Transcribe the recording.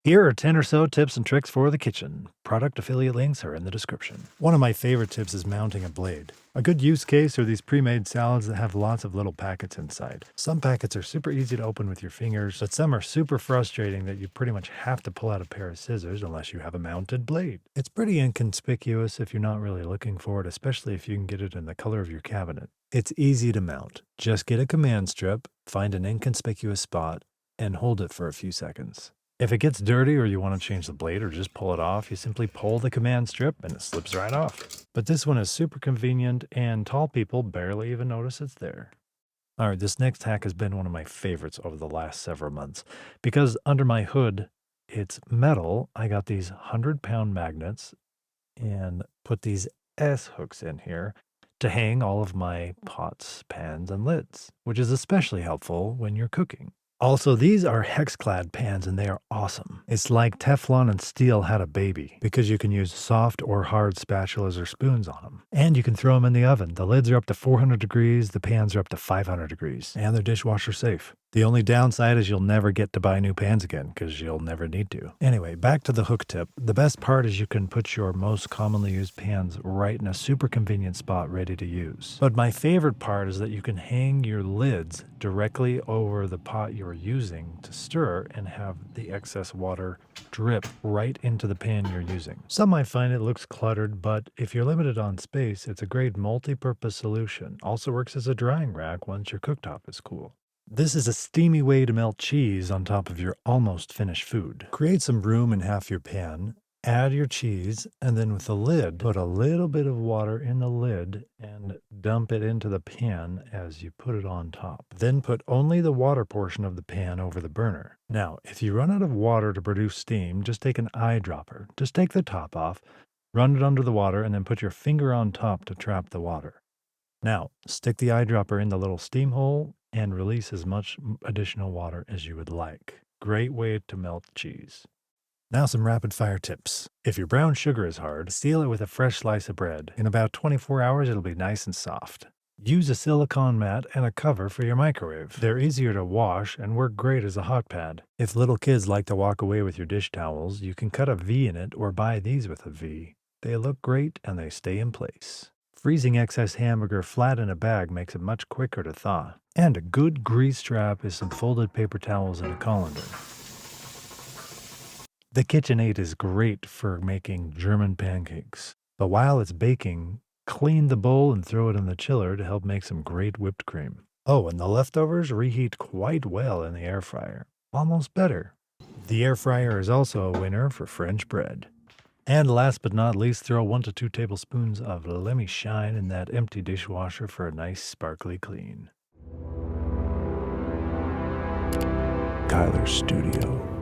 Here are 10 or so tips and tricks for the kitchen. Product affiliate links are in the description. One of my favorite tips is mounting a blade. A good use case are these pre-made salads that have lots of little packets inside. Some packets are super easy to open with your fingers, but some are super frustrating that you pretty much have to pull out a pair of scissors unless you have a mounted blade. It's pretty inconspicuous if you're not really looking for it, especially if you can get it in the color of your cabinet. It's easy to mount. Just get a command strip, find an inconspicuous spot, and hold it for a few seconds. If it gets dirty or you want to change the blade or just pull it off, you simply pull the command strip and it slips right off. But this one is super convenient and tall people barely even notice it's there. All right, this next hack has been one of my favorites over the last several months. Because under my hood, it's metal, I got these 100-pound magnets and put these S-hooks in here to hang all of my pots, pans, and lids, which is especially helpful when you're cooking. Also, these are hex-clad pans and they are awesome. It's like Teflon and steel had a baby because you can use soft or hard spatulas or spoons on them. And you can throw them in the oven. The lids are up to 400 degrees, the pans are up to 500 degrees, and they're dishwasher safe. The only downside is you'll never get to buy new pans again because you'll never need to. Anyway, back to the hook tip. The best part is you can put your most commonly used pans right in a super convenient spot ready to use. But my favorite part is that you can hang your lids directly over the pot you're using to stir and have the excess water drip right into the pan you're using. Some might find it looks cluttered, but if you're limited on space, it's a great multi-purpose solution. Also works as a drying rack once your cooktop is cool. This is a steamy way to melt cheese on top of your almost finished food. Create some room in half your pan, add your cheese, and then with the lid, put a little bit of water in the lid and dump it into the pan as you put it on top. Then put only the water portion of the pan over the burner. Now, if you run out of water to produce steam, just take an eyedropper. Just take the top off, run it under the water, and then put your finger on top to trap the water. Now, stick the eyedropper in the little steam hole and release as much additional water as you would like. Great way to melt cheese. Now some rapid fire tips. If your brown sugar is hard, seal it with a fresh slice of bread. In about 24 hours, it'll be nice and soft. Use a silicone mat and a cover for your microwave. They're easier to wash and work great as a hot pad. If little kids like to walk away with your dish towels, you can cut a V in it or buy these with a V. They look great and they stay in place. Freezing excess hamburger flat in a bag makes it much quicker to thaw. And a good grease trap is some folded paper towels and a colander. The KitchenAid is great for making German pancakes. But while it's baking, clean the bowl and throw it in the chiller to help make some great whipped cream. Oh, and the leftovers reheat quite well in the air fryer. Almost better. The air fryer is also a winner for French bread. And last but not least, throw 1 to 2 tablespoons of Lemme Shine in that empty dishwasher for a nice sparkly clean. Kyler Studio.